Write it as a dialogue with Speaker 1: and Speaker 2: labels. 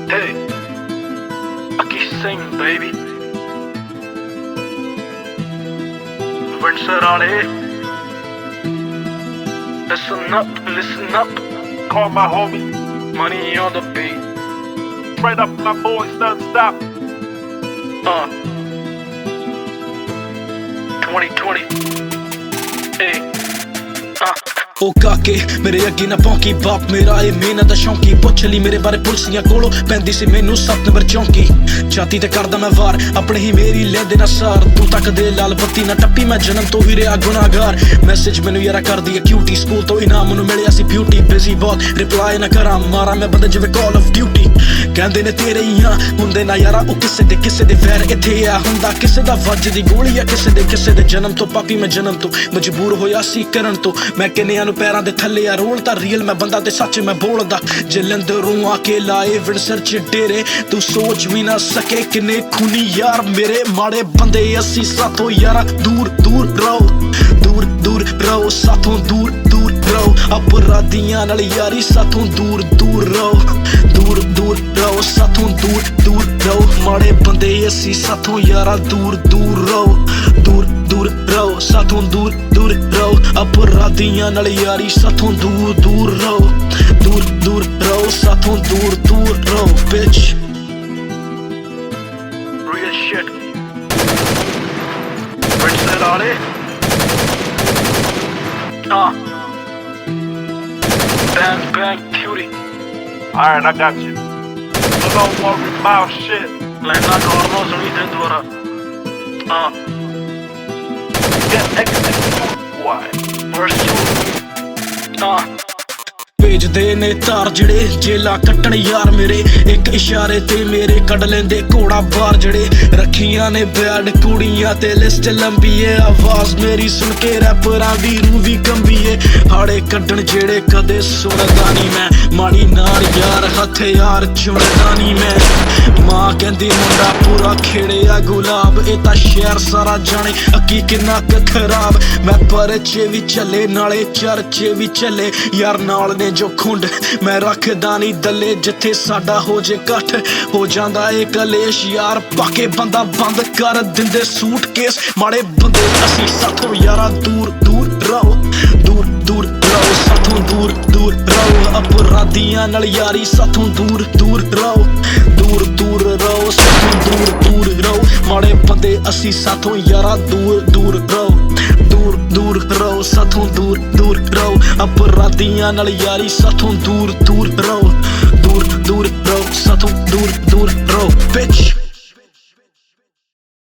Speaker 1: Hey, I keep singing, baby. Windsor on it. Listen up.
Speaker 2: Call my homie.
Speaker 1: Money on the beat.
Speaker 2: Straight up my boys, non-stop.
Speaker 1: 2020. Hey.
Speaker 3: ਉਹ ਕਾਕੇ ਮੇਰੇ ਅੱਗੇ ਨਾ ਭੌਂਕੀ, ਬਾਪ ਮੇਰਾ ਏ ਮਿਹਨਤ ਦਾ ਸ਼ੌਂਕੀ। ਪੁੱਛ ਲਈ ਮੇਰੇ ਬਾਰੇ ਪੁਲਸੀਆਂ ਕੋਲੋਂ, ਪੈਂਦੀ ਸੀ ਮੈਨੂੰ 7 ਨੰਬਰ ਚੌਂਕੀ। ਛਾਤੀ ਤੇ ਕਰਦਾ ਮੈਂ ਵਾਰ, ਆਪਣੇ ਹੀ ਮੇਰੀ ਲੈਂਦੇ ਨਾ ਸਾਰ। ਤੂੰ ਤੱਕ ਦੇ ਲਾਲ ਬੱਤੀ ਨਾ ਟੱਪੀ, ਮੈਂ ਜਨਮ ਤੋਂ ਹੀ ਰਿਹਾ ਗੁਨਾਹਗਾਰ। ਮੈਸੇਜ ਮੈਨੂੰ ਯਾਰਾ ਕਰਦੀ ਹੈ ਕਿਊਟੀ, ਸਕੂਲ ਤੋਂ ਇਨਾਮ ਮੈਨੂੰ ਮਿਲਿਆ ਸੀ ਬਿਊਟੀ। ਬਿਜ਼ੀ ਬਹੁਤ ਰਿਪਲਾਈ ਨਾ ਕਰਾਂ, ਮਾਰਾਂ ਮੈਂ ਬੰਦੇ ਜਿਵੇਂ ਕਾਲ ਆਫ ਡਿਊਟੀ। ਕਹਿੰਦੇ ਨੇ ਤੇਰੇ ਹੀ ਆ ਹੁੰਦੇ ਨਾ ਯਾਰਾ ਉਹ ਕਿਸੇ ਦੇ ਵੈਰ। ਇੱਥੇ ਆ ਹੁੰਦਾ ਕਿਸੇ ਦਾ ਵੱਜਦੀ ਗੋਲੀ ਆ ਕਿਸੇ ਦੇ ਜਨਮ ਤੋਂ। ਪਾਪੀ ਮੈਂ ਜਨਮ ਤੋਂ ਮਜਬੂਰ ਹੋਇਆ ਸੀ ਕਰਨ ਤੋਂ। ਮੈਂ ਕਿੰਨਿਆਂ ਨੂੰ ਪੈਰਾਂ ਦੇ ਥੱਲੇ ਆ ਰੋਲ ਤਾਂ ਰੀਅਲ ਮੈਂ ਬੰਦਾ ਤੇ ਸੱਚ ਮੈਂ ਬੋਲਦਾ। ਜਲੰਧਰੋਂ ਆ ਕੇ ਲਾਏ ਵਿੰਡਸਰ ਚ ਡੇਰੇ, ਤੂੰ ਸੋਚ ਵੀ ਨਾ ਸਕੇ ਕਿੰਨੇ ਖੂਨੀ ਯਾਰ ਮੇਰੇ। ਮਾੜੇ ਬੰਦੇ ਅਸੀਂ ਸਾਥੋਂ ਯਾਰਾ ਦੂਰ ਰਹੋ ਸਾਥੋਂ ਦੂਰ ਰਹੋ। ਅਪਰਾਧੀਆਂ ਨਾਲ ਯਾਰੀ ਸਾਥੋਂ ਦੂਰ ਰਹੋ ਸਾਥੋਂ ਦੂਰ ਰਹੋ। ਮਾੜੇ ਬੰਦੇ ਅਸੀਂ ਸਾਥੋਂ ਯਾਰਾ ਦੂਰ ਰਹੋ ਸਾਥੋਂ ਦੂਰ ਰਹੋ। ਅਪਰਾਧੀਆਂ ਨਾਲ ਯਾਰੀ ਸਾਥੋਂ ਦੂਰ ਰਹੋ ਸਾਥੋਂ ਦੂਰ ਰਹੋ। bitch
Speaker 1: Real shit. Windsor on it. Bang, cutie.
Speaker 2: Alright, I got you. So don't worry about shit.
Speaker 1: Lena Gormo zuni de dvora.
Speaker 2: Get executed. Why?
Speaker 1: Pursue.
Speaker 3: ਭੇਜਦੇ ਨੇ ਤਾਰ ਜਿਹੜੇ ਜੇਲਾਂ ਕੱਟਣ ਯਾਰ ਮੇਰੇ। ਇੱਕ ਇਸ਼ਾਰੇ ਤੇ ਮੇਰੇ ਕੱਢ ਲੈਂਦੇ ਘੋੜਾ ਬਾਰ ਜਿਹੜੇ। ਰੱਖੀਆਂ ਨੇ ਬੈਡ ਕੁੜੀਆਂ ਤੇ ਲਿਸਟ ਲੰਬੀ ਏ। ਆਵਾਜ਼ ਮੇਰੀ ਸੁਣ ਕੇ ਰੈਪਰਾਂ ਦੀ ਰੂਹ ਵੀ ਕੰਬੀ ਏ। ਹਾੜੇ ਕੱਢਣ ਜਿਹੜੇ ਕਦੇ ਸੁਣਦਾ ਨਹੀਂ ਮੈਂ। ਮਾੜੀ ਨਾਲ ਯਾਰ ਹਥਿਆਰ ਚੁਣਦਾ ਨਹੀਂ ਮੈਂ। ਮਾਂ ਕਹਿੰਦੀ ਮੁੰਡਾ ਪੂਰਾ ਖੇੜਿਆ ਗੁਲਾਬ। ਇਹ ਤਾਂ ਸ਼ਹਿਰ ਸਾਰਾ ਜਾਣੇ ਅੱਕੀ ਕਿੰਨਾ ਕੁ ਖਰਾਬ। ਮੈਂ ਪਰਚੇ ਵੀ ਚੱਲੇ ਨਾਲੇ ਚਰਚੇ ਵੀ ਚੱਲੇ ਯਾਰ ਨਾਲ ਨੇ ਜੋ ਖੁੰਡ। ਮੈਂ ਰੱਖਦਾ ਨਹੀਂ ਦੱਲੇ ਜਿੱਥੇ ਸਾਡਾ ਹੋ ਜੇ ਇਕੱਠ ਹੋ ਜਾਂਦਾ ਏ ਕਲੇਸ਼ ਯਾਰ। ਪਾਕੇ ਬੰਦਾ ਬੰਦ ਕਰ ਦਿੰਦੇ ਸੂਟਕੇਸ। ਮਾੜੇ ਬੰਦੇ ਅਸੀਂ ਸਾਥੋਂ ਯਾਰਾ ਦੂਰ ਰਹੋ ਸਾਥੋਂ ਦੂਰ ਰਹੋ। ਅਪਰਾਧੀਆਂ ਨਾਲ ਯਾਰੀ ਸਾਥੋਂ ਦੂਰ ਰਹੋ ਸਾਥੋਂ ਦੂਰ ਰਹੋ। ਮਾੜੇ ਬੰਦੇ ਅਸੀਂ ਸਾਥੋਂ ਯਾਰਾ ਦੂਰ ਰਹੋ ਸਾਥੋਂ ਦੂਰ ਰਹੋ। ਅਪਰਾਧੀਆਂ ਨਾਲ ਯਾਰੀ ਸਾਥੋਂ ਦੂਰ ਰਹੋ ਸਾਥੋਂ ਦੂਰ